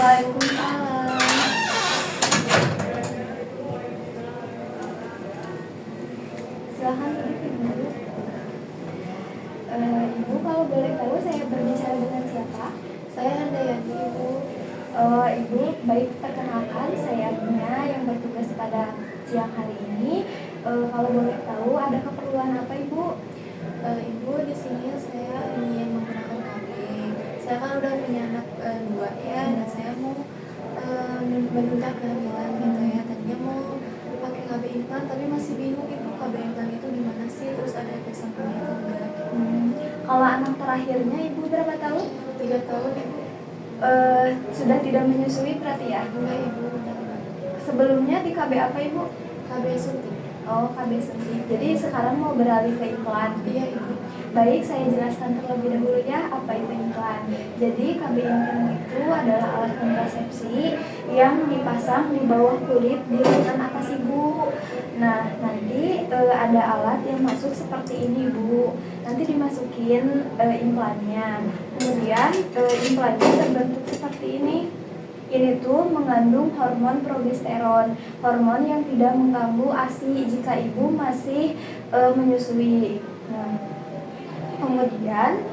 Waalaikumsalam. Silahkan duduk Ibu. Ibu kalau boleh tahu saya berbicara dengan siapa? Saya Handayani, Ibu. Ibu, baik, perkenalkan saya Dina yang bertugas pada siang hari ini. Kalau boleh tahu ada keperluan apa Ibu? Ibu, di sini saya ingin menggunakan KB. Saya kan udah punya anak 2 ya, dan saya mau menunda kehamilan gitu ya. Tadinya mau pakai KB implan, tapi masih bingung Ibu, KB implan itu gimana sih? Terus ada efek sampingnya atau enggak? Kalau anak terakhirnya Ibu berapa tahun? 3 tahun Ibu. Sudah tidak menyusui berarti ya? Enggak Ibu, udah. Sebelumnya di KB apa Ibu? KB suntik. Oh, KB suntik. Jadi sekarang mau beralih ke implan. Iya Ibu. Baik, saya jelaskan terlebih dahulu ya apa itu implan. Jadi KB implan itu adalah alat kontrasepsi yang dipasang di bawah kulit di lengan atas ibu. Nah, nanti ada alat yang masuk seperti ini Bu. Nanti dimasukin implannya. Kemudian implannya terbentuk seperti ini. Ini tuh mengandung hormon progesteron, hormon yang tidak mengganggu ASI jika ibu masih menyusui. Nah, kemudian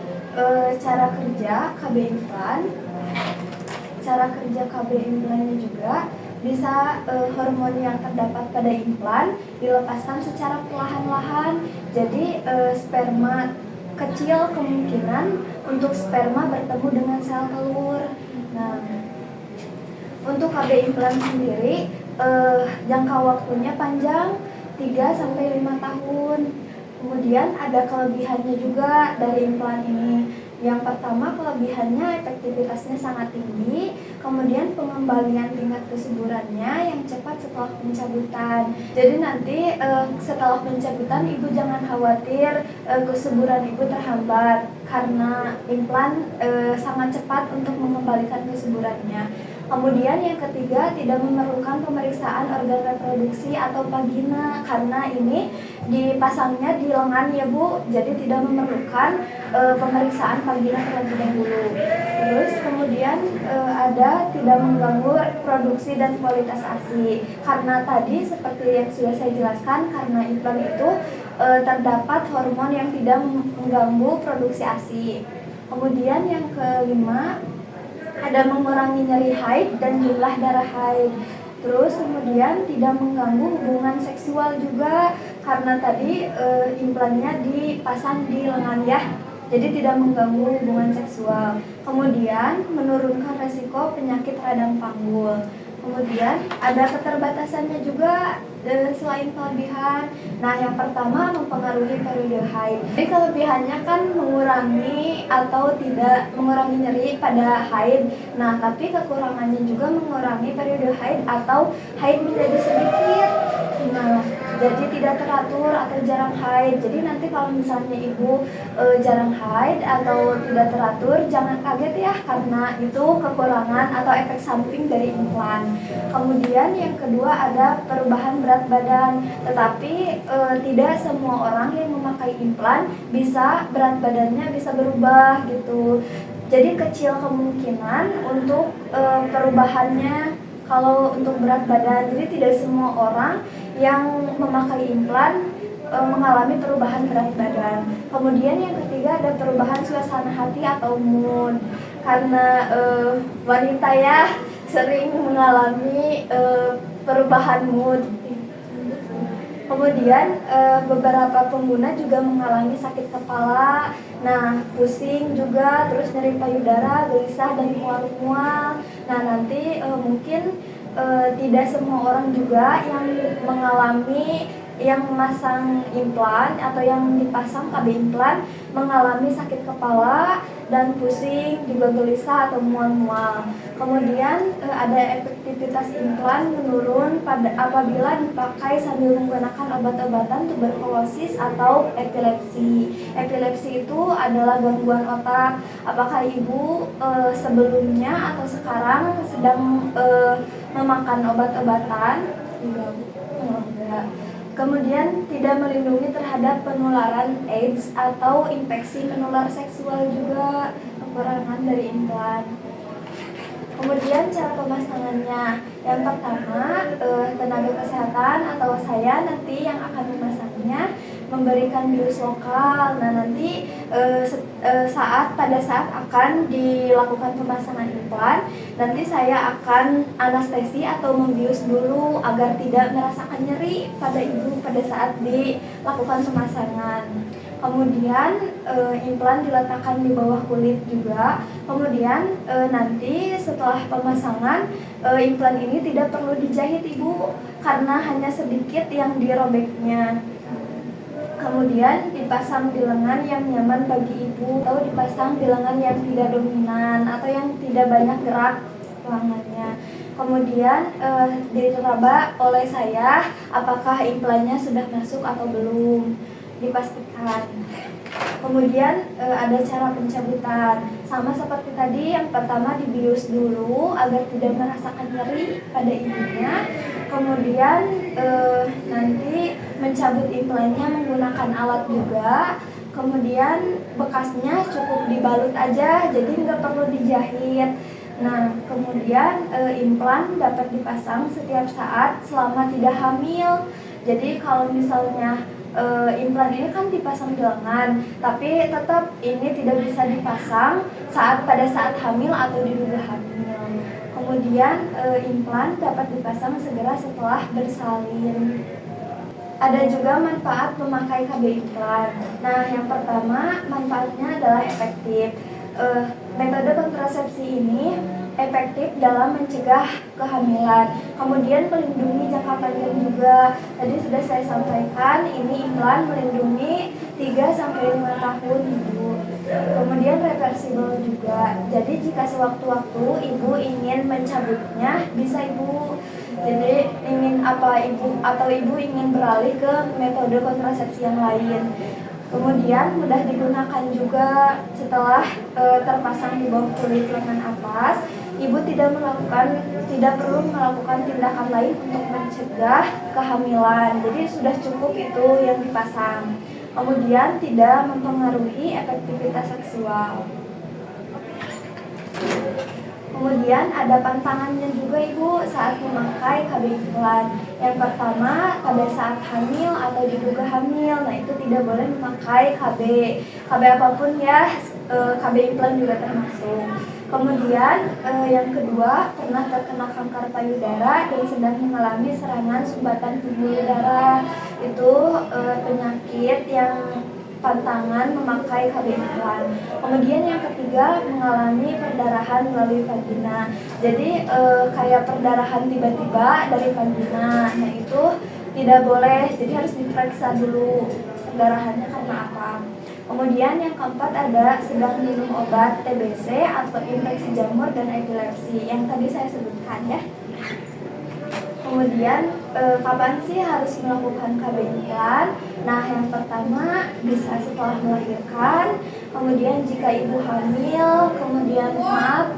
cara kerja KB implannya juga bisa hormon yang terdapat pada implan dilepaskan secara perlahan-lahan. Jadi sperma kecil kemungkinan untuk sperma bertemu dengan sel telur. Nah, untuk KB implan sendiri jangka waktunya panjang 3-5 tahun. Kemudian ada kelebihannya juga dari implan ini. Yang pertama, kelebihannya efektivitasnya sangat tinggi, kemudian pengembalian tingkat kesuburannya yang cepat setelah pencabutan. Jadi nanti setelah pencabutan ibu jangan khawatir kesuburan ibu terhambat karena implan sangat cepat untuk mengembalikan kesuburannya. Kemudian yang ketiga, tidak memerlukan pemeriksaan organ reproduksi atau vagina karena ini dipasangnya di lengan ya Bu, jadi tidak memerlukan pemeriksaan vagina terlebih dahulu. Terus kemudian ada tidak mengganggu produksi dan kualitas ASI karena tadi seperti yang sudah saya jelaskan, karena implan itu terdapat hormon yang tidak mengganggu produksi ASI. Kemudian yang kelima, ada mengurangi nyeri haid dan jumlah darah haid. Terus kemudian tidak mengganggu hubungan seksual juga karena tadi implannya dipasang di lengan ya. Jadi tidak mengganggu hubungan seksual. Kemudian menurunkan resiko penyakit radang panggul. Kemudian ada keterbatasannya juga selain kelebihan. Nah, yang pertama mempengaruhi periode haid. Jadi kelebihannya kan mengurangi atau tidak mengurangi nyeri pada haid. Nah, tapi kekurangannya juga mengurangi periode haid atau haid menjadi sedikit. Nah, jadi tidak teratur atau jarang haid. Jadi nanti kalau misalnya ibu jarang haid atau tidak teratur, jangan kaget ya karena itu kekurangan atau efek samping dari implan. Kemudian yang kedua ada perubahan berat badan, tetapi tidak semua orang yang memakai implan bisa berat badannya bisa berubah gitu. Jadi kecil kemungkinan untuk perubahannya kalau untuk berat badan. Jadi tidak semua orang yang memakai implan mengalami perubahan berat badan. Kemudian yang ketiga ada perubahan suasana hati atau mood karena wanita ya sering mengalami perubahan mood. Kemudian beberapa pengguna juga mengalami sakit kepala, nah pusing juga, terus nyeri payudara, gelisah dan mual-mual. Nah nanti mungkin tidak semua orang juga yang mengalami yang memasang implan atau yang dipasang KB implan mengalami sakit kepala dan pusing, juga gelisah atau mual-mual. Kemudian ada efektivitas implan menurun apabila dipakai sambil menggunakan obat-obatan tuberkulosis atau epilepsi. Epilepsi itu adalah gangguan otak. Apakah ibu sebelumnya atau sekarang sedang memakan obat-obatan? Enggak. Kemudian tidak melindungi terhadap penularan AIDS atau infeksi menular seksual juga, kekurangan dari implan. Kemudian cara pemasangannya, yang pertama tenaga kesehatan atau saya nanti yang akan memasangnya memberikan bius lokal. Nah nanti pada saat akan dilakukan pemasangan implan, nanti saya akan anestesi atau membius dulu agar tidak merasakan nyeri pada ibu pada saat dilakukan pemasangan. Kemudian implan diletakkan di bawah kulit juga. Kemudian nanti setelah pemasangan implan ini tidak perlu dijahit ibu karena hanya sedikit yang dirobeknya. Kemudian dipasang di lengan yang nyaman bagi ibu atau dipasang di lengan yang tidak dominan atau yang tidak banyak gerak lengannya. Kemudian diraba oleh saya apakah implannya sudah masuk atau belum, dipastikan. Kemudian ada cara pencabutan, sama seperti tadi. Yang pertama dibius dulu agar tidak merasakan nyeri pada ibunya. Kemudian nanti mencabut implannya menggunakan alat juga. Kemudian bekasnya cukup dibalut aja, jadi nggak perlu dijahit. Nah, kemudian implan dapat dipasang setiap saat selama tidak hamil. Jadi kalau misalnya implan ini kan dipasang di lengan, tapi tetap ini tidak bisa dipasang pada saat hamil atau diduga hamil. Kemudian implan dapat dipasang segera setelah bersalin. Ada juga manfaat memakai KB implan. Nah, yang pertama manfaatnya adalah efektif. Metode kontrasepsi ini efektif dalam mencegah kehamilan, kemudian melindungi jangka panjang juga. Tadi sudah saya sampaikan, ini implan melindungi 3-5 tahun ibu. Kemudian reversible juga. Jadi jika sewaktu-waktu ibu ingin mencabutnya, bisa ibu. Jadi ibu ingin beralih ke metode kontrasepsi yang lain. Kemudian mudah digunakan juga setelah terpasang di bawah kulit lengan atas. Ibu tidak perlu melakukan tindakan lain untuk mencegah kehamilan. Jadi sudah cukup itu yang dipasang. Kemudian tidak mempengaruhi efektivitas seksual. Kemudian ada pantangannya juga ibu saat memakai KB implan. Yang pertama, pada saat hamil atau diduga hamil, nah itu tidak boleh memakai KB apapun ya, KB implan juga termasuk. Kemudian yang kedua, pernah terkena kanker payudara dan sedang mengalami serangan sumbatan pembuluh darah. Itu penyakit yang pantangan memakai KB implan. Kemudian yang ketiga, mengalami perdarahan melalui vagina. Jadi kayak perdarahan tiba-tiba dari vagina. Nah itu tidak boleh, jadi harus diperiksa dulu perdarahannya karena apa. Kemudian yang keempat ada sedang minum obat TBC atau infeksi jamur dan epilepsi yang tadi saya sebutkan ya. Kemudian kapan sih harus melakukan KB implan? Nah, yang pertama bisa setelah melahirkan. Kemudian jika ibu hamil, kemudian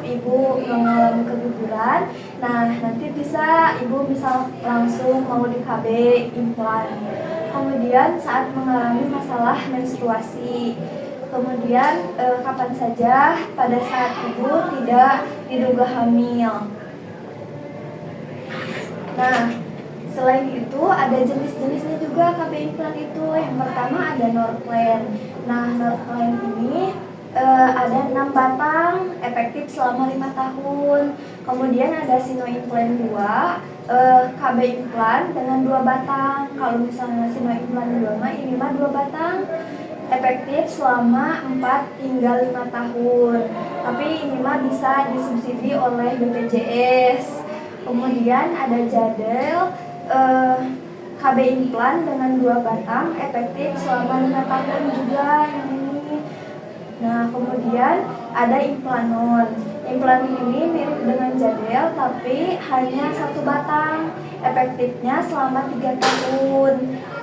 ibu mengalami keguguran. Nah, nanti ibu bisa langsung mau di KB implan. Kemudian saat mengalami masalah menstruasi. Kemudian kapan saja pada saat ibu tidak diduga hamil. Nah, selain itu ada jenis-jenisnya juga KB implan itu. Yang pertama ada Norplan. Nah, Norplan ini ada 6 batang, efektif selama 5 tahun. Kemudian ada Sino Implan 2, KB implan dengan 2 batang. Kalau misalnya Sino Implan 2 ini 2 batang, efektif selama 4 hingga 5 tahun. Tapi ini bisa disubsidi oleh BPJS. Kemudian ada Jadel, KB implan dengan 2 batang, efektif selama 5 tahun juga yang ini. Nah, kemudian ada Implanon. Implanon ini mirip dengan Jadel, tapi hanya 1 batang, efektifnya selama 3 tahun.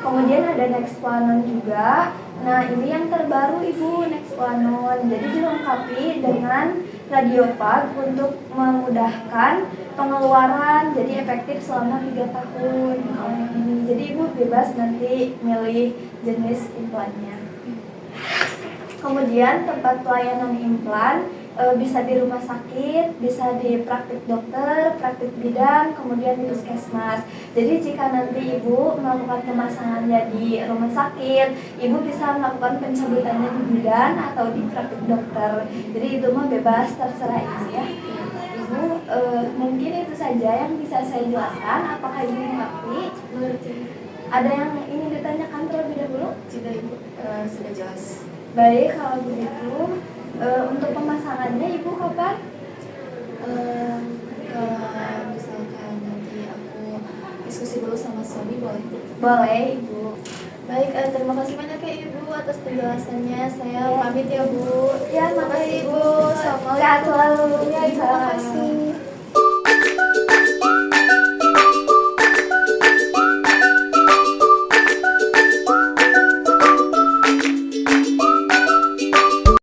Kemudian ada Nexplanon juga. Nah, ini yang terbaru ibu, Nexplanon. Jadi dilengkapi dengan radiopag untuk memudahkan pengeluaran, jadi efektif selama 3 tahun. Jadi ibu bebas nanti milih jenis implannya. Kemudian tempat pelayanan implan bisa di rumah sakit, bisa di praktik dokter, praktik bidan, kemudian di puskesmas. Jadi jika nanti ibu melakukan pemasangannya di rumah sakit, ibu bisa melakukan pencabutannya di bidan atau di praktik dokter. Jadi itu mah bebas, terserah ibu ya. Ibu, mungkin itu saja yang bisa saya jelaskan. Apakah ibu mengerti? Mengerti. Ada yang ingin ditanyakan terlebih dahulu? Tidak ibu, sudah jelas. Baik, kalau begitu untuk pemasangannya ibu kapan? Kalau misalkan nanti aku diskusi dulu sama suami boleh bu? Boleh ibu. Baik, terima kasih banyak ya ibu atas penjelasannya. Saya pamit ya bu. Ya, Terima kasih makasih ibu. sehat selalu. Ya ibu, Salam. makasih.